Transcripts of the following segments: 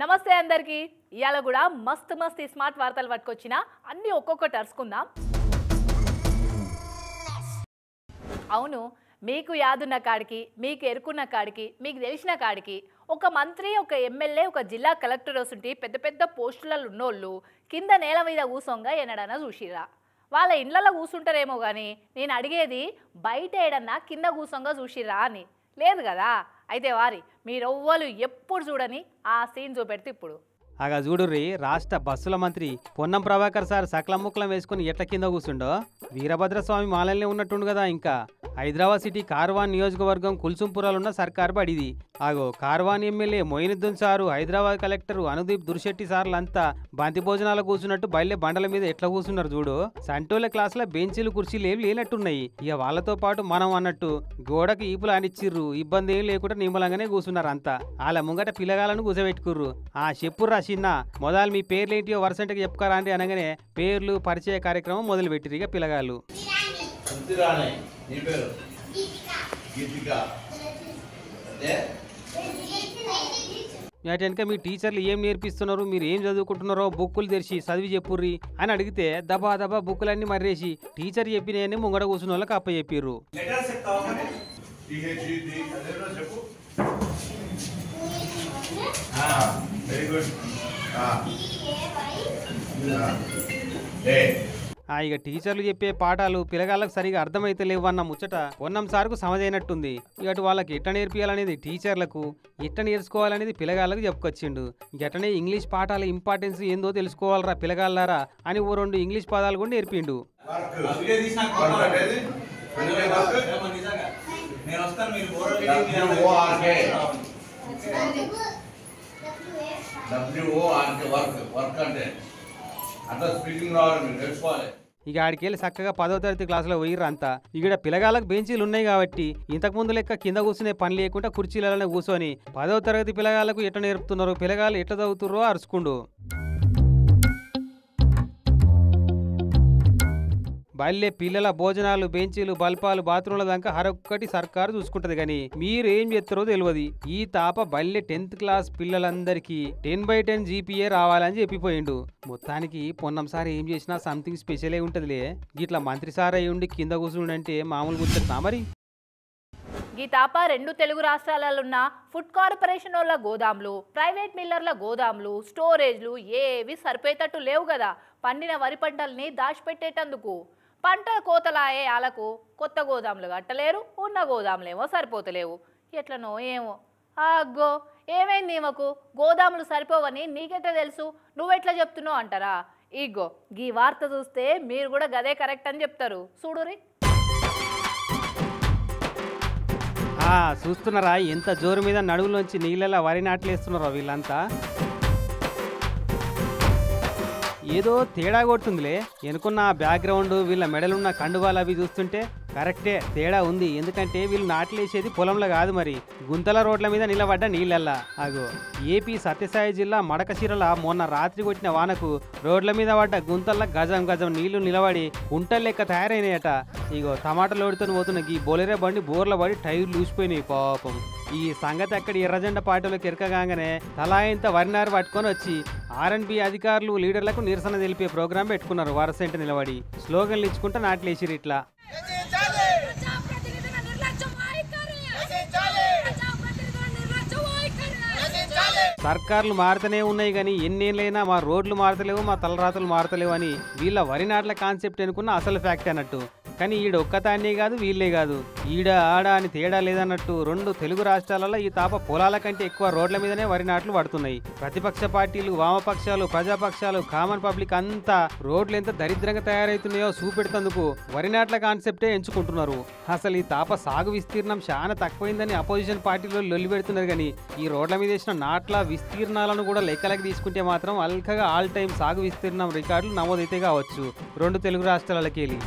నమస్తే అందరికి ఇయాల కూడా మస్తు మస్తు స్మార్ట్ వార్తలు పట్టుకొచ్చినా అన్ని ఒక్కొక్కటి అరుచుకుందాం. అవును, మీకు యాదున్న కాడికి, మీకు ఎరుకున్న కాడికి, మీకు తెలిసిన కాడికి ఒక మంత్రి, ఒక ఎమ్మెల్యే, ఒక జిల్లా కలెక్టర్ వస్తుంటే పెద్ద పెద్ద పోస్టులలో ఉన్నోళ్ళు కింద నేల మీద కూసోంగా ఎన్నడన్నా చూసిరా? వాళ్ళ ఇండ్లలో కూసుంటారేమో కానీ నేను అడిగేది బయట ఏడన్నా కింద కూసోంగా చూసిరా అని. లేదు కదా? అయితే వారి మీరెవ్వరు ఎప్పుడు చూడని ఆ సీన్ చూపెడితే ఇప్పుడు ఆగా చూడుర్రి, రాష్ట్ర బస్సుల మంత్రి పొన్నం ప్రభాకర్ సార్ సకలం ముక్కలం వేసుకుని ఎట్ల కింద కూర్చుండో వీరభద్రస్వామి మాలల్నే ఉన్నట్టుండు కదా. ఇంకా హైదరాబాద్ సిటీ కార్వాన్ నియోజకవర్గం కుల్సుంపురాలున్న సర్కార్ బడిది. ఆగో Karwan MLA Moinuddin sir, Hyderabad collector Anudeep Durishetty సార్లంతా బంతి భోజనాలు కూర్చున్నట్టు బయలే బండల మీద ఎట్లా కూర్చున్నారు చూడు. సంటోల క్లాసుల బెంచీలు కుర్చీలు ఏం లేనట్టున్నాయి. ఇక వాళ్ళతో పాటు మనం అన్నట్టు గోడకు ఈపులు అనిచ్చిర్రు, ఇబ్బంది ఏం లేకుండా నిమ్మలంగానే కూర్చున్నారు అంతా. వాళ్ళ ముంగట పిల్లగాలను కూర్చోబెట్టుకుర్రు. ఆ చెప్పుర్రా చిన్న, మొదలు మీ పేర్లేంటియో వరుసంటకి చెప్పుకారా అంటే అనగానే పేర్లు పరిచయ కార్యక్రమం మొదలు పెట్టిరు. ఇక పిల్లగాళ్ళు వెనక మీ టీచర్లు ఏం నేర్పిస్తున్నారు, మీరు ఏం చదువుకుంటున్నారో బుక్కులు తెరిచి చదివి చెప్పుర్రి అని అడిగితే దబా దబా బుక్కులన్నీ మర్రేసి టీచర్ చెప్పినవన్నీ ముంగడ కూర్చున్న వాళ్ళకి అప్ప చెప్పిర్రు. ఇక టీచర్లు చెప్పే పాఠాలు పిల్లగాళ్ళకు సరిగా అర్థమైతే లేవన్న ముచ్చట పొన్నం సార్కు సమజైనట్టుంది. ఇక వాళ్ళకి ఎట్ట నేర్పియాలనేది టీచర్లకు, ఎట్ట నేర్చుకోవాలనేది పిల్లగాళ్ళకు చెప్పుకొచ్చిండు. గట్టనే ఇంగ్లీష్ పాఠాల ఇంపార్టెన్స్ ఏందో తెలుసుకోవాలరా పిల్లగాళ్ళారా అని ఓ 2 ఇంగ్లీష్ పదాలు కూడా నేర్పిండు. ఇక ఆడికెళ్ళి చక్కగా 10వ తరగతి క్లాసులో పోయిర్రు అంతా. ఇక్కడ పిల్లగాళ్ళకు బెంచీలు ఉన్నాయి కాబట్టి ఇంతకు ముందు లెక్క కింద కూర్చునే పని లేకుండా కుర్చీలలోనే కూర్చొని 10వ తరగతి పిల్లగాళ్ళకు ఎట్లా నేర్పుతున్నారో, పిల్లగాళ్ళు ఎట్లా చదువుతుర్రో అరుచుకుండు. బయలుదే పిల్లల భోజనాలు, బెంచీలు, బల్పాలు, బాత్రూంల దాకా హరొక్కటి సర్కారు చూసుకుంటది. కానీ మీరు ఏం చేస్తారో తెలియదు. ఈ తాప బయలుదే 10th క్లాస్ పిల్లలందరికీ 10/10 GPA రావాలని చెప్పిపోయిండు. మొత్తానికి పొన్నం సార్ ఏం చేసినా సంథింగ్ స్పెషలే ఉంటదిలే. ఇట్లా మంత్రి సార్ అయి ఉండి కింద కూర్చుండంటే మామూలు గుర్తున్నా మరి. ఈ తాప 2 తెలుగు రాష్ట్రాలలోన్న ఫుడ్ కార్పొరేషన్ వాళ్ళ గోదాంలు, ప్రైవేట్ మిల్లర్ల గోదాంలు, స్టోరేజ్లు ఏవి సరిపోయేటట్టు లేవు కదా పండిన వరి పంటల్ని దాచిపెట్టేటందుకు. పంటల కోతలాయే ఆలకు కొత్త గోదాంలు కట్టలేరు, ఉన్న గోదాంలేమో సరిపోతలేవు. ఎట్లనో ఏమో. అగ్గో ఏమైంది ఈమెకు, గోదాములు సరిపోవని నీకెట్ట తెలుసు, నువ్వెట్లా చెప్తున్నావు అంటారా? ఇగో ఈ వార్త చూస్తే మీరు కూడా గదే కరెక్ట్ అని చెప్తారు. చూడురి. చూస్తున్నారా ఎంత జోరు మీద నడువులోంచి నీళ్ళలా వరి నాట్లేస్తున్నారో వీళ్ళంతా. ఏదో తేడా కొడుతుందిలే. ఎనుకున్న బ్యాక్గ్రౌండ్, వీళ్ళ మెడలున్న కండువాలు అవి చూస్తుంటే కరెక్టే తేడా ఉంది. ఎందుకంటే వీళ్ళు నాట్లేసేది పొలంలో కాదు, మరి గుంతల రోడ్ల మీద నిలబడ్డ నీళ్ళల్లా. అగో ఏపీ సత్యసాయి జిల్లా మడకశిరల మొన్న రాత్రి కొట్టిన వానకు రోడ్ల మీద పడ్డ గుంతల్లో గజం గజం నీళ్లు నిలబడి కుంటల లెక్క తయారైనాయట. ఇగో టమాటాలు ఓడితో పోతున్న ఈ బొలెరే బండి బోర్ల పడి టైర్లు లూసిపోయినాయి పాపం. ఈ సంగతి అక్కడి ఎర్రజెండ పార్టీలోకి ఎరకగానే తలాయింత వరినారు పట్టుకొని వచ్చి R&B అధికారులు, లీడర్లకు నిరసన తెలిపే ప్రోగ్రాం పెట్టుకున్నారు. వరసంట నిలబడి స్లోగన్లు ఇచ్చుకుంటూ నాట్లేసిరు ఇట్లా. సర్కార్లు మారుతూనే ఉన్నాయి కానీ ఎన్నేళ్ళైనా మా రోడ్లు మారతలేవు, మా తలరాతలు మారతలేవు అని వీళ్ళ వరి నాట్ల కాన్సెప్ట్ అనుకున్న అసలు ఫ్యాక్ట్ అన్నట్టు. కానీ ఈడ ఒక్కతాన్నే కాదు, వీళ్ళే కాదు, ఈడ ఆడ అని తేడా లేదన్నట్టు 2 తెలుగు రాష్ట్రాలలో ఈ తాప పొలాల కంటే ఎక్కువ రోడ్ల మీదనే వరి నాట్లు పడుతున్నాయి. ప్రతిపక్ష పార్టీలు, వామపక్షాలు, ప్రజాపక్షాలు, కామన్ పబ్లిక్ అంతా రోడ్లు ఎంత దరిద్రంగా తయారవుతున్నాయో చూపెడుతందుకు వరి నాట్ల కాన్సెప్టే ఎంచుకుంటున్నారు. అసలు ఈ తాప సాగు విస్తీర్ణం చాలా తక్కువైందని అపోజిషన్ పార్టీలో లొల్లి పెడుతున్నారు. కానీ ఈ రోడ్ల మీద వేసిన నాట్ల విస్తీర్ణాలను కూడా లెక్కలకి తీసుకుంటే మాత్రం అల్కగా ఆల్ టైం సాగు విస్తీర్ణం రికార్డులు నమోదైతే కావచ్చు 2 తెలుగు రాష్ట్రాలకి వెళ్ళి.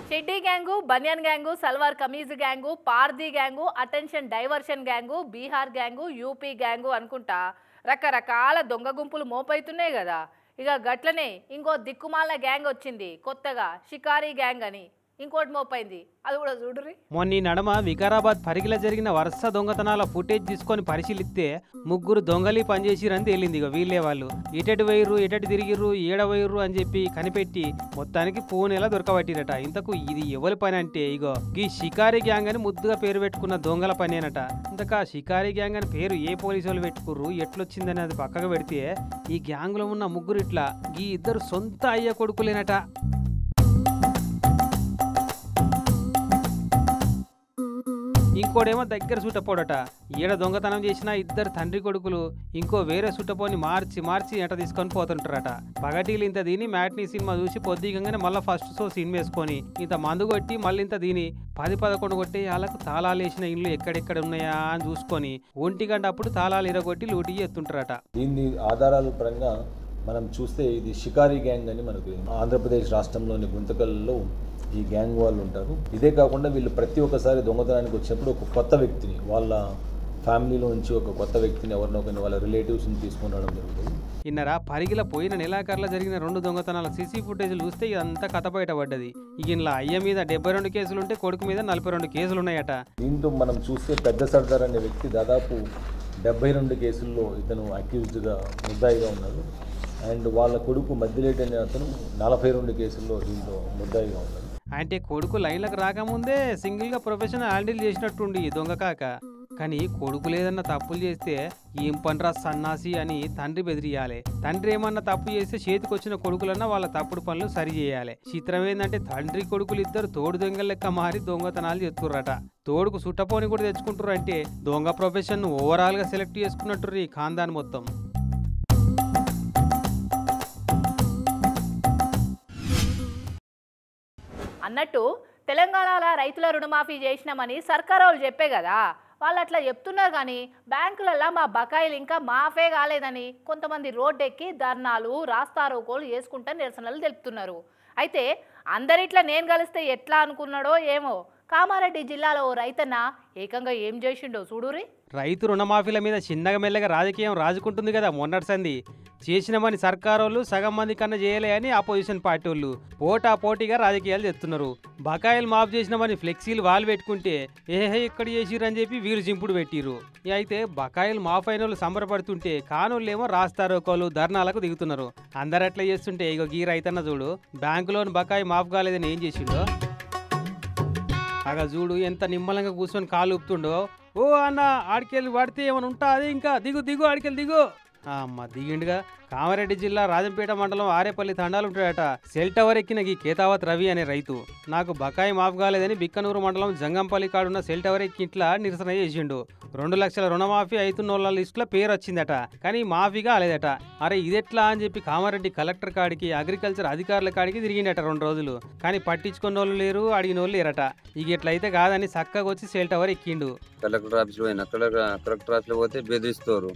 Cheddi gang, banian gang, salwar kameez gang, Pardhi gang, attention diversion gang, Bihar gang, UP gang అనుకుంటా రకరకాల దొంగ గుంపులు మోపైతున్నాయి కదా. ఇక గట్లనే ఇంకో దిక్కుమాల గ్యాంగ్ వచ్చింది కొత్తగా, షికారీ గ్యాంగ్ అని. ఇంకోటి మోపైంది, అది కూడా చూడుర్రి. మొన్న ఈ నడమ వికారాబాద్ పరిగిలో జరిగిన వరుస దొంగతనాల ఫుటేజ్ తీసుకొని పరిశీలిస్తే ముగ్గురు దొంగలి పనిచేసిరని తేలింది. ఇక వీళ్ళే వాళ్ళు ఎటటి వైర్రు ఎటటి తిరిగిర్రు ఏడ వైర్రు అని చెప్పి కనిపెట్టి మొత్తానికి పూణేలా దొరకబట్టిరట. ఇంతకు ఇది ఎవరి పని అంటే ఇగో ఈ షికారి గ్యాంగ్ అని ముద్దుగా పేరు పెట్టుకున్న దొంగల పనేనట. ఇంతక షికారి గ్యాంగ్ అని పేరు ఏ పోలీసు వాళ్ళు పెట్టుకుర్రు ఎట్లొచ్చిందని అది పక్కకు పెడితే ఈ గ్యాంగ్ లో ఉన్న ముగ్గురు ఇట్లా ఈ ఇద్దరు సొంత అయ్య కొడుకులేనట. ఇంకోడేమో దగ్గర సుట్టపోడట. ఈడ దొంగతనం చేసిన ఇద్దరు తండ్రి కొడుకులు ఇంకో వేరే సుట్టపోని మార్చి ఎట తీసుకొని పోతుంటారట. పగటీలు ఇంత దీని మ్యాట్నీ సినిమా చూసి పొద్దుగానే మళ్ళీ ఫస్ట్ షో సినిమా వేసుకొని ఇంత మందు కొట్టి మళ్ళీ ఇంత దీని 10-11 కొట్టి వాళ్ళకు తాళాలు వేసిన ఇల్లు ఎక్కడెక్కడ ఉన్నాయా అని చూసుకొని 1 గంట అప్పుడు తాళాలు ఇరగొట్టి లూటీ ఎత్తుంటారట. దీన్ని ఆధారాల పరంగా మనం చూస్తే ఇది షికారి గ్యాంగ్ అని మనకు ఆంధ్రప్రదేశ్ రాష్ట్రంలోని గుంతకల్లో ఈ గ్యాంగ్ వాళ్ళు ఉంటారు. ఇదే కాకుండా వీళ్ళు ప్రతి ఒక్కసారి దొంగతనానికి వచ్చినప్పుడు ఒక కొత్త వ్యక్తిని వాళ్ళ ఫ్యామిలీలో నుంచి ఒక కొత్త వ్యక్తిని ఎవరినో కానీ వాళ్ళ రిలేటివ్స్ని తీసుకుని రావడం జరుగుతుంది. ఇన్నరా పరిగిల పోయిన నెలాఖరులో జరిగిన 2 దొంగతనాల సీసీ ఫుటేజ్లు చూస్తే ఇదంతా కథ బయటపడ్డది. ఇక ఇలా అయ్య మీద 72 కేసులుంటే కొడుకు మీద 42 కేసులు ఉన్నాయట. దీంతో మనం చూస్తే పెద్ద సర్దార్ అనే వ్యక్తి దాదాపు 72 కేసుల్లో ఇతను అక్యూజ్డ్గా ముద్దాయిగా ఉన్నాడు. అండ్ వాళ్ళ కొడుకు మధ్యలేటి అనే అతను 42 కేసుల్లో దీంతో ముద్దాయిగా ఉన్నాడు. అంటే కొడుకు లైన్లకు రాకముందే సింగిల్గా ప్రొఫెషన్ హ్యాండిల్ చేసినట్టుండి దొంగ కాక. కానీ కొడుకు లేదన్న తప్పులు చేస్తే ఏం పనిరా సన్నాసి అని తండ్రి బెదిరియాలి. తండ్రి ఏమన్నా తప్పు చేస్తే చేతికొచ్చిన కొడుకులన్నా వాళ్ళ తప్పుడు పనులు సరి చేయాలి. చిత్రం ఏంటంటే తండ్రి కొడుకులు ఇద్దరు తోడు దొంగల లెక్క మారి దొంగతనాలు చేస్తుర్రట. తోడుకు సుట్టపోని కూడా తెచ్చుకుంటుర్రు. అంటే దొంగ ప్రొఫెషన్ ఓవరాల్ గా సెలెక్ట్ చేసుకున్నట్టు ఈ ఖాందాన్ మొత్తం. అన్నట్టు తెలంగాణలో రైతుల రుణమాఫీ చేసినామని సర్కారు వాళ్ళు చెప్పే కదా, వాళ్ళు అట్లా చెప్తున్నారు. కానీ బ్యాంకులలో మా బకాయిలు ఇంకా మాఫే కాలేదని కొంతమంది రోడ్డెక్కి ధర్నాలు రాస్తారోకోలు వేసుకుంటా నిరసనలు తెలుపుతున్నారు. అయితే అందరిట్లా నేను కలిస్తే ఎట్లా అనుకున్నాడో ఏమో, కామారెడ్డి జిల్లాలో రైతన్న ఏకంగా ఏం చేసిండో చూడురి. రైతు రుణమాఫీల మీద చిన్నగా మెల్లగా రాజకీయం రాజుకుంటుంది కదా. మొన్నటి సంది చేసినామని సర్కారోళ్ళు సగం మంది కన్నా చేయలే అని ఆపోజిషన్ పార్టీ వాళ్ళు పోటాపోటీగా రాజకీయాలు చేస్తున్నారు. బకాయిలు మాఫ్ చేసినామని ఫ్లెక్సీలు వాళ్ళు పెట్టుకుంటే ఏహే ఇక్కడ చేసిరని చెప్పి వీరు జింపుడు పెట్టిరు. అయితే బకాయిలు మాఫ్ అయిన వాళ్ళు సంబరపడుతుంటే కానోళ్ళేమో రాస్తారోకోలు ధర్నాలకు దిగుతున్నారు. అందరు అట్లా చేస్తుంటే ఇక గీ రైతన్న చూడు బ్యాంకులోని బకాయి మాఫ్ కాలేదని ఏం చేసిండో అగా చూడు ఎంత నిమ్మలంగా కూర్చొని కాలు ఊపుతుండో. ఓ అన్న ఆడికెళ్ళి పడితే ఏమైనా ఉంటా అది ఇంకా దిగు దిగు ఆడికెళ్ళి దిగు అమ్మ దిగిండుగా. కామారెడ్డి జిల్లా రాజంపేట మండలం ఆరేపల్లి తండాలు ఉంటాడట. సెల్ టవర్ ఎక్కిన ఈ కేతావత్ రవి అనే రైతు నాకు బకాయి మాఫ్ కాలేదని బిక్కనూరు మండలం జంగంపల్లి కాడున్న సెల్ టవర్ ఎక్కి ఇట్లా నిరసన చేసిండు. 2 లక్షల రుణమాఫీ అవుతున్న లిస్టులో పేరు వచ్చిందట, కానీ మాఫీ కాలేదట. అరే ఇదెట్లా అని చెప్పి కామారెడ్డి కలెక్టర్ కాడికి అగ్రికల్చర్ అధికారుల కాడికి తిరిగిండట 2 రోజులు. కానీ పట్టించుకున్న వాళ్ళు లేరు, అడిగిన వాళ్ళు లేరట. ఇక ఎట్లయితే కాదని చక్కగా వచ్చి సెల్ టవర్ ఎక్కిండు. కలెక్టర్ ఆఫీస్ పోయినా కలెక్టర్ ఆఫీస్లో పోతే బెదిరిస్తారు,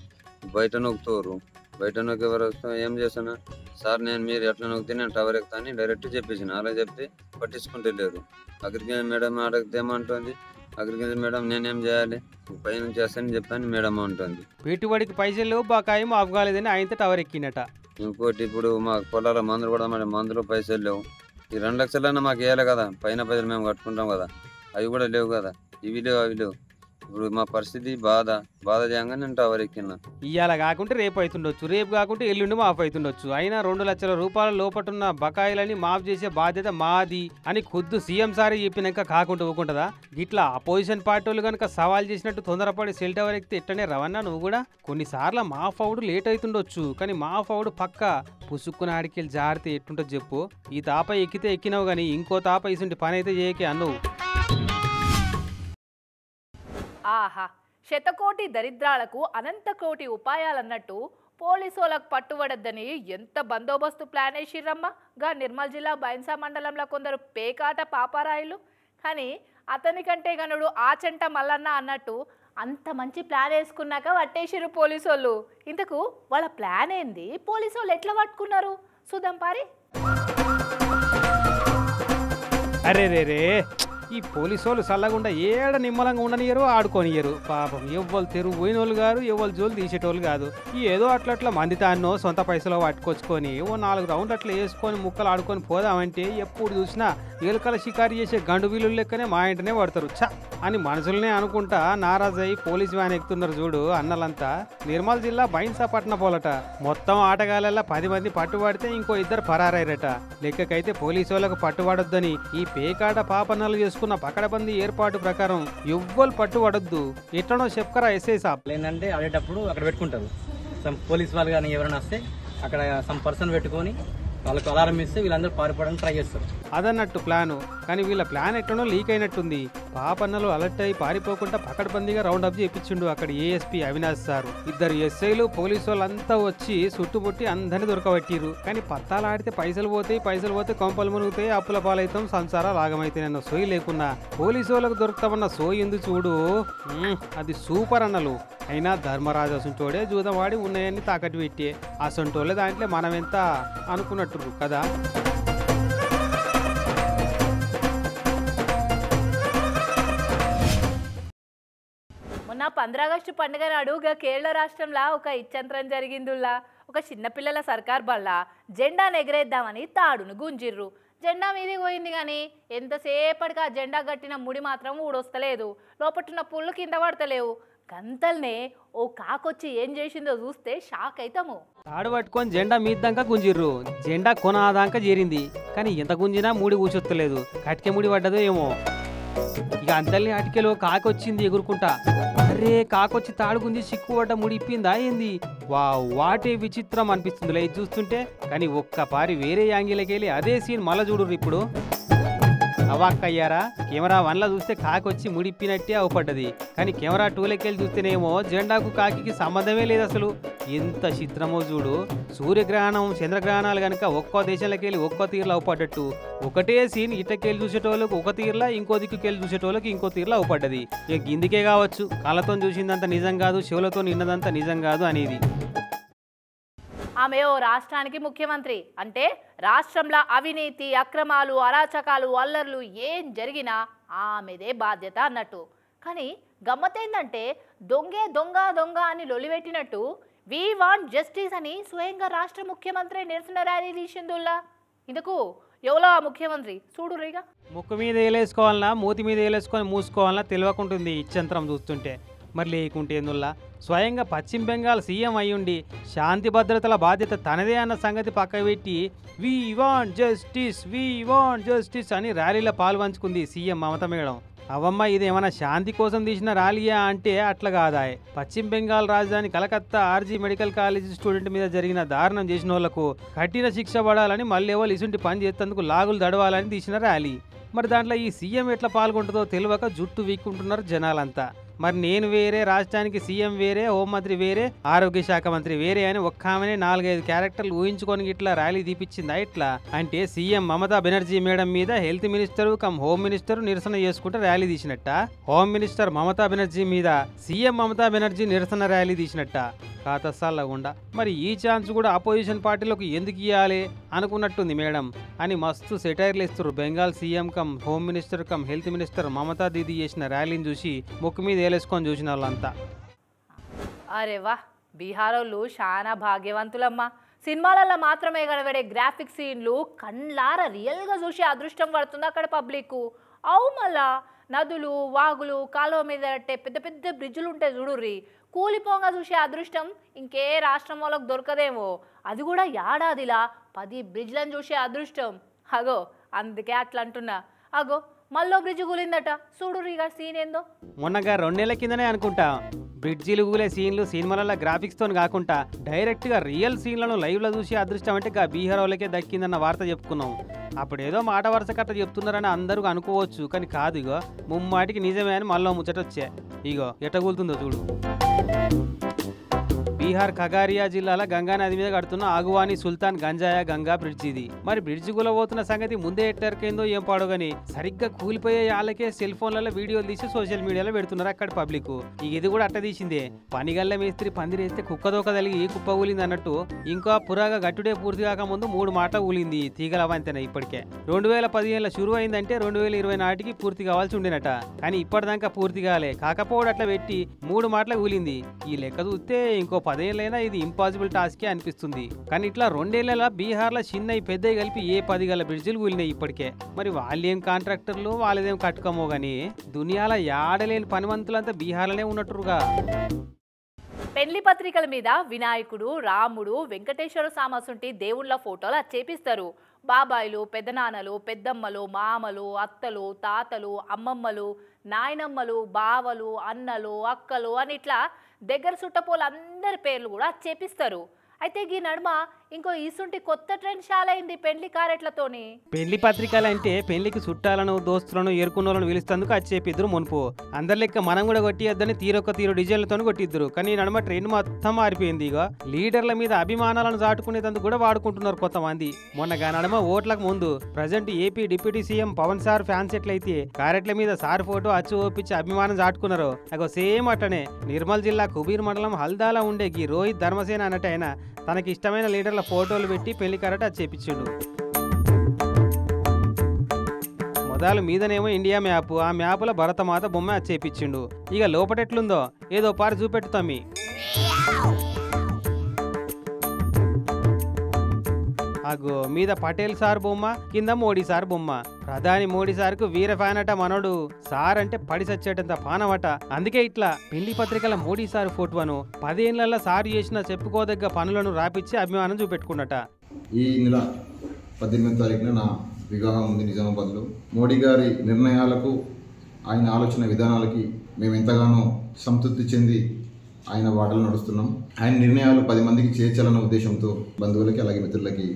బయట నొక్కుతారు. బయట నొక్కి ఎవరు వస్తాం ఏం చేస్తాను సార్ నేను మీరు ఎట్లా నొక్కితే నేను టవర్ ఎక్కుతాను డైరెక్ట్ చెప్పేసాను. అలా చెప్తే పట్టించుకుంటే లేరు. అగ్రికల్చర్ మేడం అడిగితే ఏమంటుంది, అగ్రికల్చర్ మేడం నేనేం చేయాలి పైన చేస్తానని చెప్పాను మేడం అంటుంది. పెట్టుబడికి పైసలు లేవు బకాయి మాఫ్ కాలేదని ఆయనతో టవర్ ఎక్కినట. ఇంకోటి ఇప్పుడు మాకు పొలాల మందులు కూడా మరి మందులు పైసలు లేవు. ఈ 2 లక్షలన్నా మాకు వేయాలి కదా, పైన పైసలు మేము కట్టుకుంటాం కదా, అవి కూడా లేవు కదా, ఇవి లేవు అవి లేవు. ఇప్పుడు మా పరిస్థితి బాధ చేయగా నేను టవర్ ఎక్కినా. ఇవాళ కాకుంటే రేపు అవుతుండొచ్చు, రేపు కాకుంటే ఎల్లుండి మాఫ్ అవుతుండొచ్చు. అయినా 2 లక్షల రూపాయల లోపటున్న బకాయిలని మాఫ్ చేసే బాధ్యత మాది అని ఖుద్దు సీఎం సారి చెప్పినాక కాకుండా ఊకుంటుందా? ఇట్లా అపోజిషన్ పార్టీ వాళ్ళు కనుక సవాల్ చేసినట్టు తొందరపడి సెల్ టవర్ ఎక్కితే ఎట్టనే రవన్నా నువ్వు కూడా. కొన్నిసార్లు మాఫ్ అవుడు లేట్ అవుతుండొచ్చు, కానీ మాఫ్ అవుడు పక్క పుసుక్కున ఆడికెళ్ళి జారితే ఎట్టుంటుంది చెప్పు. ఈ తాప ఎక్కితే ఎక్కినావు కానీ ఇంకో తాప ఇసుంటి పని అయితే చేయకే అన్నవు. ఆహా, శతకోటి దరిద్రాలకు అనంతకోటి ఉపాయాలన్నట్టు పోలీసులకు పట్టుబడద్దని ఎంత బందోబస్తు ప్లాన్ వేసిర్రమ్మా గా నిర్మల్ జిల్లా బైన్సా మండలంలో కొందరు పేకాట పాపారాయిలు. కానీ అతనికంటే గనుడు ఆచంట మల్లన్న అన్నట్టు అంత మంచి ప్లాన్ వేసుకున్నాక పట్టేసిర్రు పోలీసు వాళ్ళు. ఇంతకు వాళ్ళ ప్లాన్ ఏంది, పోలీసు వాళ్ళు ఎట్లా పట్టుకున్నారు చూద్దాం పారి. అరే రే రే ఈ పోలీసు వాళ్ళు చల్లకుండా ఏడ నిమ్మలంగా ఉండనియరు ఆడుకోనియరు. పాపం ఎవ్వరు తెరువు పోయిన వాళ్ళు కాదు, ఎవ్వరు జోలు తీసేటోళ్ళు కాదు. ఈ ఏదో అట్లా మంది తాన్నో సొంత పైసలో పట్టుకొచ్చుకొని ఓ 4 రౌండ్లు అట్లా వేసుకొని ముక్కలు ఆడుకొని పోదామంటే ఎప్పుడు చూసినా ఎలుకల షికారు చేసే గండు వీళ్ళు లెక్కనే మా ఇంటనే పడతారు చ అని మనసులనే అనుకుంటా నారాజై పోలీసు వ్యాన్ ఎక్కుతున్నారు చూడు అన్నలంతా. నిర్మల్ జిల్లా బైన్సాపట్న పోలట. మొత్తం ఆటగాళ్ళ 10 మంది పట్టుబడితే ఇంకో 2 పరారైరట. లెక్కకైతే పోలీసు వాళ్ళకు పట్టుబడొద్దని ఈ పేకాట పాపన్నలు చేసుకున్న పకడబందీ ఏర్పాటు ప్రకారం ఎవ్వరు పట్టుబడొద్దు ఎట్లనో చెప్పరా ఎస్ఐ సాబ్. ఏంటంటే ఆడేటప్పుడు అక్కడ పెట్టుకుంటారు సమ్ పోలీస్ వాళ్ళు కానీ ఎవరైనా వస్తే అక్కడ సమ్ పర్సన్ పెట్టుకొని వాళ్ళకు అలారం ఇస్తే వీళ్ళందరూ పారిపోవడానికి ట్రై చేస్తారు. అదన్నట్టు ప్లాను. కానీ వీళ్ళ ప్లాన్ ఎట్లనో లీక్ అయినట్టుంది. పాపన్నలు అలర్ట్ అయి పారిపోకుండా పకడ్బందీగా రౌండ్ అప్ చేయించిండు అక్కడ ఏఎస్పీ అవినాష్ సారు. 2 ఎస్ఐలు పోలీసు వాళ్ళంతా వచ్చి చుట్టుముట్టి అందరినీ దొరకబట్టిరు. కానీ పత్తాలాడితే పైసలు పోతే కొంపలు మునుగుతాయి, అప్పుల పాలైతాం, సంసారాలు ఆగమైతే నన్ను సోయి లేకున్నా పోలీసు వాళ్ళకు దొరుకుతామన్న సోయి ఎందు చూడు అది సూపర్ అన్నలు. అయినా ధర్మరాజు అసంటోడే జూదవాడి ఉన్నాయన్ని తాకట్టు పెట్టి అసంటోళ్ళే దాంట్లో మనం ఎంత అనుకున్నట్టు కదా. మొన్న 15 ఆగస్టు పండుగ నాడు కేరళ రాష్ట్రంలో ఒక ఇచ్చంత్రం జరిగిందుల్లా. ఒక చిన్నపిల్లల సర్కార్ బల్ల జెండాను ఎగరేద్దామని తాడును గుంజిర్రు. జెండా మీదికి పోయింది కానీ ఎంతసేపటికి ఆ జెండా కట్టిన ముడి మాత్రం ఊడొస్తలేదు, లోపట్టున్న పుల్లు కింద పడతలేవు. గంతల్నే ఓ కాకొచ్చి ఏం చేసిందో చూస్తే షాక్ అవుతాము. తాడు పట్టుకొని జెండా మీద్దాక గుంజిర్రు. జెండా కొనాదాక చేరింది కానీ ఎంత గుంజినా ముడి కూర్చొత్తలేదు. కట్కె ముడి పడ్డదో ఏమో. ఇక అంతల్ని అటికెలో కాకొచ్చింది ఎగురుకుంటా. అరే కాకొచ్చి తాడు గుంజి సిక్కుపడ్డ ముడి ఇప్పిందా ఏంది? వాటే విచిత్రం అనిపిస్తుందిలే ఇది చూస్తుంటే. కానీ ఒక్కపారి వేరే యాంగిల్కెళ్ళి అదే సీన్ మళ్ళా చూడుర్రు ఇప్పుడు. అవాక్కయ్యారా? కెమెరా 1లో చూస్తే కాకొచ్చి ముడిప్పినట్టే అవపడ్డది. కానీ కెమెరా 2లోకెళ్ళి చూస్తేనేమో జెండాకు కాకి సంబంధమే లేదు అసలు. ఎంత చిత్రమో చూడు. సూర్యగ్రహణం చంద్రగ్రహణాలు కనుక ఒక్కో దేశంలోకి వెళ్ళి ఒక్కో తీరులో అవపడ్డట్టు ఒకటే సీన్ ఇటకెళ్ళి చూసేటోళ్ళకి ఒక తీరులా, ఇంకో దిక్కుకెళ్ళి చూసేటోళ్ళకి ఇంకో తీరులో అవపడ్డది. ఇక గిందికే కావచ్చు కళ్ళతో చూసిందంతా నిజం కాదు, చెవులతో నిన్నదంతా నిజం కాదు అనేది. ఆమె ఓ రాష్ట్రానికి ముఖ్యమంత్రి అంటే రాష్ట్రంలో అవినీతి, అక్రమాలు, అరాచకాలు, అల్లర్లు ఏం జరిగినా ఆమెదే బాధ్యత అన్నట్టు. కానీ గమ్మతేందంటే దొంగే దొంగ దొంగ అని లొలిపెట్టినట్టు వి వాంట్ జస్టిస్ అని స్వయంగా రాష్ట్ర ముఖ్యమంత్రి నిరసన ర్యాలీ తీసిందుల్లా. ఇందుకు ఎవరో ఆ ముఖ్యమంత్రి చూడురిగా. ముక్కు మీద వేలేసుకోవాలన్నా మూతి మీద వేలేసుకొని మూసుకోవాలన్నా తెలియకుంటుంది ఇచ్చంతరం చూస్తుంటే. మరి లేకుంటే ఎందుల్లా స్వయంగా పశ్చిమ బెంగాల్ సీఎం అయ్యుండి శాంతి భద్రతల బాధ్యత తనదే అన్న సంగతి పక్క పెట్టి వి వాంట్ జస్టిస్ అని ర్యాలీలో పాల్పంచుకుంది సీఎం మమతా మేడం. అవమ్మ ఇదేమన్నా శాంతి కోసం తీసిన ర్యాలీయా అంటే అట్లా కాదా. పశ్చిమ బెంగాల్ రాజధాని Calcutta RG medical college student మీద జరిగిన దారుణం చేసిన వాళ్లకు కఠిన శిక్ష పడాలని మళ్ళీ ఎవరు ఇసుంటి పని చేసేందుకు లాగులు దడవాలని తీసిన ర్యాలీ. మరి దాంట్లో ఈ సీఎం ఎట్లా పాల్గొంటుందో తెలియక జుట్టు వీక్కుంటున్నారు జనాలంతా. మరి నేను వేరే, రాష్ట్రానికి సీఎం వేరే, హోంమంత్రి వేరే, ఆరోగ్య శాఖ మంత్రి వేరే అని ఒక్క ఆమెనే 4-5 క్యారెక్టర్లు ఊహించుకొని ఇట్లా ర్యాలీ తీపిచ్చిందా ఇట్లా అంటే సీఎం మమతా బెనర్జీ మేడం మీద హెల్త్ మినిస్టర్ హోమ్ మినిస్టర్ నిరసన చేసుకుంటే ర్యాలీ తీసినట్ట, హోమ్ మినిస్టర్ మమతా బెనర్జీ మీద సీఎం మమతా బెనర్జీ నిరసన ర్యాలీ తీసినట్ట కాతసాలగుండా. మరి ఈ ఛాన్స్ కూడా అపోజిషన్ పార్టీలకు ఎందుకు ఇవ్వాలి అనుకున్నట్టుంది మేడం అని మస్తు సెటైర్లు ఇస్తారు. Bengal CM home minister health minister Mamata Didi చేసిన ర్యాలీని చూసి ముక్కు మీద వేలేసుకొని చూసిన వాళ్ళంతా. అరే వా, బీహార్ వాళ్ళు చాలా భాగ్యవంతులమ్మా. సినిమాలలో మాత్రమే కనబడే గ్రాఫిక్ సీన్లు కళ్ళార రియల్గా చూసి అదృష్టం పడుతుంది అక్కడ పబ్లిక్. అవు మళ్ళా నదులు, వాగులు, కాలువ మీద పెద్ద పెద్ద బ్రిడ్జులు ఉంటాయి చూడుర్రి, కూలిపోగా చూసే అదృష్టం ఇంకే రాష్ట్రం వాళ్ళకు దొరకదేమో. అది కూడా ఏడాదిలా 10 బ్రిడ్జ్లను చూసే అదృష్టం. అగో అందుకే అట్లా అంటున్నా. అగో మళ్ళీ బ్రిడ్జ్ కూలిందట చూడుర్రి, ఇక సీన్ ఏందో. మొన్నగా 2 నెలల కిందనే అనుకుంటా బ్రిడ్జిలు కూలే సీన్లు సినిమాలలో గ్రాఫిక్స్తో కాకుండా డైరెక్ట్గా రియల్ సీన్లను లైవ్లో చూసి అదృష్టం అంటే బీహార్ వాళ్ళకే దక్కిందన్న వార్త చెప్పుకున్నాం. అప్పుడు ఏదో మాట వరుస కట్ట చెప్తున్నారని అందరూ అనుకోవచ్చు, కానీ కాదు. ఇగో ముమ్మాటికి నిజమే అని మళ్ళీ ముచ్చట వచ్చే. ఇగో ఎట్ట కూలుతుందో చూడు. బీహార్ ఖగారియా జిల్లాల గంగా నది మీద కడుతున్న ఆగువాని సుల్తాన్ గంజాయా గంగా బ్రిడ్జ్ ఇది. మరి బ్రిడ్జ్ కూలబోతున్న సంగతి ముందే ఎట్టరికైందో ఏం పాడోగాని సరిగ్గా కూలిపోయే వాళ్ళకే సెల్ ఫోన్లలో వీడియోలు తీసి సోషల్ మీడియాలో పెడుతున్నారు అక్కడ పబ్లిక్. ఇది కూడా అట్ట తీసిందే. పనిగల్ల మేస్త్రి పందిరేస్తే కుక్కదోక తలిగి కుప్ప ఊలింది అన్నట్టు ఇంకా పురాగా గట్టుడే పూర్తి కాకముందు 3 మాటలు ఊలింది తీగల వంతెన. ఇప్పటికే 2015లో షురు అయిందంటే 2020 నాటికి పూర్తి కావాల్సి ఉండేనట. కానీ ఇప్పటిదాకా పూర్తి కాలే. కాకపోవడం అట్లా పెట్టి 3 మాటలు ఊలింది. ఈ లెక్క చూస్తే ఇంకో 10 ఏళ్ళైనా ఇది ఇంపాసిబుల్ టాస్కే అనిపిస్తుంది. కానీ ఇట్లా 2 ఏళ్ల బీహార్లో చిన్నవి పెద్దవి కలిపి ఏ 10 గల బ్రిడ్జిలు కూలినాయి ఇప్పటికే. మరి వాళ్ళేం కాంట్రాక్టర్లు వాళ్ళదేం కట్టుకోమో గానీ దునియాల యాడలేని పనిమంతులంతా బీహార్లోనే ఉన్నట్టుగా. పెళ్లి పత్రికల మీద వినాయకుడు, రాముడు, వెంకటేశ్వర సామసుంటి దేవుళ్ళ ఫోటోలు అచ్చేపిస్తారు. బాబాయిలు, పెద్దనాన్నలు, పెద్దమ్మలు, మామలు, అత్తలు, తాతలు, అమ్మమ్మలు, నాయనమ్మలు, బావలు, అన్నలు, అక్కలు అని ఇట్లా దగ్గర చుట్టపోలు అందరి పేర్లు కూడా చేపిస్తారు. అయితే ఈ నడుమ ఇంకో ఈసుంటి కొత్త ట్రెండ్ షాలైంది పెళ్లి కారెట్లతోని. పెళ్లి పత్రికలు అంటే పెళ్లికి చుట్టాలను, దోస్తులను, ఏరుకున్నోళ్ళను పిలుస్తందుకు అచ్చేపిద్దరు మునుపు. అందరి లెక్క మనం కూడా కొట్టియద్దని తీరు డిజైన్లతో కొట్టిద్దరు. కానీ నడుమ ట్రెండ్ మొత్తం మారిపోయింది. ఇక లీడర్ల మీద అభిమానాలను చాటుకునేందుకు కూడా వాడుకుంటున్నారు కొంతమంది. మొన్నగా నడుమ ఓట్లకు ముందు present AP deputy CM Pavan sir fans ఎట్లయితే కారెట్ల మీద సార్ ఫోటో అచ్చు ఓపించి అభిమానం చాటుకున్నారు, అగో సేమ్ అట్టనే నిర్మల్ జిల్లా కుబీర్ మండలం హల్దాలా ఉండే ఈ రోహిత్ ధర్మసేన అన్నట్టు ఆయన తనకి ఇష్టమైన లీడర్ల ఫోటోలు పెట్టి పెళ్లి కారట చేపించాడు. మొదలు మీదనేమో ఇండియా మ్యాప్, ఆ మ్యాప్లో భరతమాత బొమ్మ చేపించిండు. ఇక లోపటెట్లుందో ఏదో పారు చూపెట్టుతామి. అగో మీద పటేల్ సార్ బొమ్మ, కింద మోడీ సార్ బొమ్మ. ప్రధాని మోడీ సార్కు వీర ఫ్యాన్ అట మనోడు. సార్ అంటే పడి సచ్చేటంత పానమట. అందుకే ఇట్లా పెళ్లి పత్రికల మోడీ సార్ ఫోటోను 10 ఏళ్లలో సార్ చేసిన చెప్పుకోదగ్గ పనులను రాపిచ్చి అభిమానం చూపెట్టుకున్నట. ఈ నెల 18వ తారీఖున నా వివాహం ఉంది నిజామాబాద్లో. మోడీ గారి నిర్ణయాలకు, ఆయన ఆలోచన విధానాలకి మేము ఎంతగానో సంతృప్తి చెంది ఆయన వాటలు నడుస్తున్నాం. ఆయన నిర్ణయాలు 10 మందికి చేర్చాలన్న ఉద్దేశంతో బంధువులకి అలాగే మిత్రులకి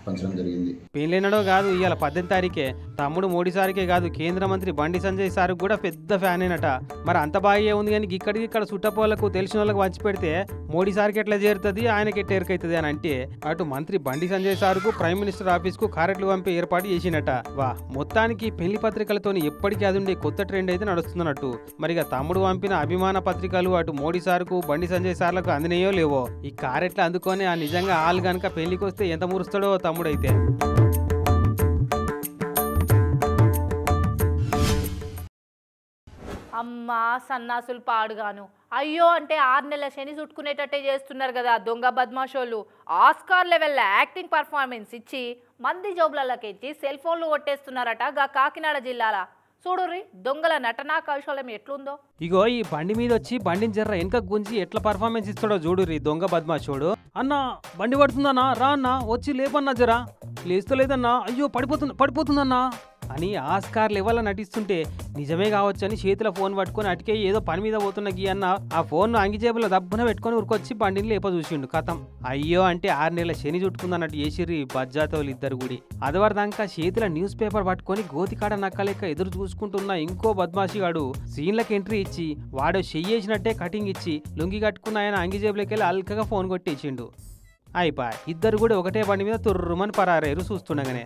పంచడం జరిగింది. పెళ్ళైనడో కాదు, ఇవాళ 18 తారీఖే తమ్ముడు మోడీ సార్కే కాదు కేంద్ర మంత్రి బండి సంజయ్ సార్ కూడా పెద్ద ఫ్యాన్ అయినట. మరి అంత బాగా ఉంది కానీ ఇక్కడ చుట్టపోళ్లకు తెలిసిన వాళ్ళకి వంచి పెడితే మోడీ సార్కి ఎట్లా చేరుతుంది, ఆయనకి ఎట్లా ఎరుకైతుంది అని అంటే అటు మంత్రి బండి సంజయ్ సార్కు ప్రైమ్ మినిస్టర్ ఆఫీస్కు కారెట్లు పంపే ఏర్పాటు చేసినట. వా మొత్తానికి పెళ్లి పత్రికలతో ఎప్పటికీ అది ఉండే కొత్త ట్రెండ్ అయితే నడుస్తున్నట్టు. మరిగా తమ్ముడు పంపిన అభిమాన పత్రికలు అటు మోడీ సార్కు బండి సంజయ్ సార్లకు అందినయో లేవో. ఈ కారెట్లు అందుకొని ఆ నిజంగా ఆల్ గనక పెళ్లికి వస్తే ఎంత మురుస్తాడో తమ్ముడైతే. అమ్మా సన్నాసులు పాడుగాను. అయ్యో అంటే 6 నెలల శని చుట్టుకునేటట్టే చేస్తున్నారు కదా దొంగ బద్మాషోళ్ళు. ఆస్కార్ లెవెల్ యాక్టింగ్ పర్ఫార్మెన్స్ ఇచ్చి మంది జోబులకెచ్చి సెల్ ఫోన్లు కొట్టేస్తున్నారట గా కాకినాడ జిల్లాల. చూడుర్రి దొంగల నటనా కౌశలం ఎట్లుందో. ఇగో ఈ బండి మీద వచ్చి బండిని జర్ర వెనక గుంజి ఎట్లా పర్ఫార్మెన్స్ ఇస్తాడో చూడుర్రి దొంగ బద్మాషోడు. అన్న బండి పడుతుందన్నా, రా అన్న వచ్చి లేపన్నా జరా. లేస్తలేదన్నా, అయ్యో పడిపోతుందన్నా అని ఆస్కార్ లెవెల్లో నటిస్తుంటే నిజమే కావచ్చని చేతిలో ఫోన్ పట్టుకొని అటుకే ఏదో పని మీద పోతున్న గీ అన్న ఆ ఫోన్ అంగిజేబులో దబ్బున పెట్టుకొని ఉరికొచ్చి బండిని లేప చూసిండు. కథం అయ్యో అంటే 6 నెలల శని చుట్టుకుందన్నట్టు చేసిర్రి బజ్జాతోళ్ళు ఇద్దరు గుడి. అదివరదాకా చేతిలో న్యూస్ పేపర్ పట్టుకొని గోతికాడ నక్కలేక ఎదురు చూసుకుంటున్న ఇంకో బద్మాషిగాడు సీన్లకు ఎంట్రీ ఇచ్చి వాడు చెయ్యేసినట్టే కటింగ్ ఇచ్చి లుంగి కట్టుకున్న ఆయన అంగిజేబులోకి వెళ్ళి అల్కగా ఫోన్ కొట్టేసిండు. అయిపోయి ఇద్దరు కూడా ఒకటే బండి మీద తుర్రుమని పరారేరు చూస్తుండగానే.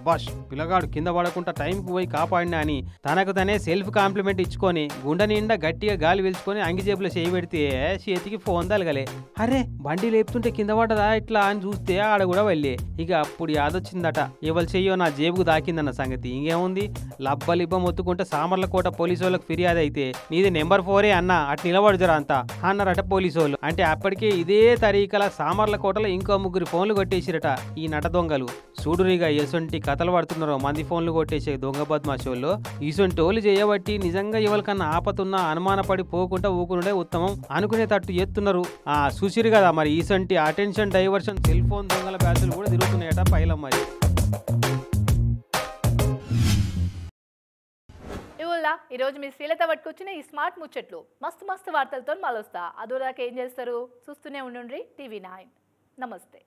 బాష్ పిల్లగాడు కింద పడకుండా టైంకి పోయి కాపాడినా అని తనకు తనే సెల్ఫ్ కాంప్లిమెంట్ ఇచ్చుకొని గుండె నిండా గట్టిగా గాలి పీల్చుకొని అంగిజేబులో చేయి పెడితే చేతికి ఫోన్ తలగలే. అరే బండి లేపుతుంటే కింద పడ్డదా ఇట్లా అని చూస్తే ఆడ కూడా వెళ్ళే. ఇక అప్పుడు యాదొచ్చిందట ఎవరు చెయ్యో నా జేబుకు దాకిందన్న సంగతి. ఇంకేముంది లబ్బలిబ్బ మొత్తుకుంటే సామర్లకోట పోలీసు వాళ్ళకి ఫిర్యాదు అయితే నీది నెంబర్ 4 అన్న అటు నిలబడుజరా అంతా అన్నారట పోలీసు వాళ్ళు. అంటే అప్పటికే ఇదే తరీకల సామర్లకోటలో ఇంకో 3 ఫోన్లు కొట్టేసిరట ఈ నట దొంగలు. చూడురిగా ఎసొంటి కథలు పడుతున్నారో మంది ఫోన్లు కొట్టేసే దొంగ బద్మాషోళ్ళు. ఈసొంటి టోలు చేయబట్టి నిజంగా ఎవరికన్నా ఆపతున్నా అనుమానపడి పోకుండా ఊకునుండే ఉత్తమం అనుకునేటట్టు ఎత్తున్నారు. చూసిరు కదా మరి ఈసొంటి అటెన్షన్ డైవర్షన్ సెల్ ఫోన్ దొంగల బ్యాచులు కూడా తిరుగుతున్నాయట పైలం. మరి ఈరోజు మీ శ్రీలత పట్టుకొచ్చిన ఈ స్మార్ట్ ముచ్చట్లు మస్తు మస్తు వార్తలతో మళ్ళొస్తా. అదోదాకా ఏం చేస్తారు చూస్తూనే ఉండండి TV9. నమస్తే.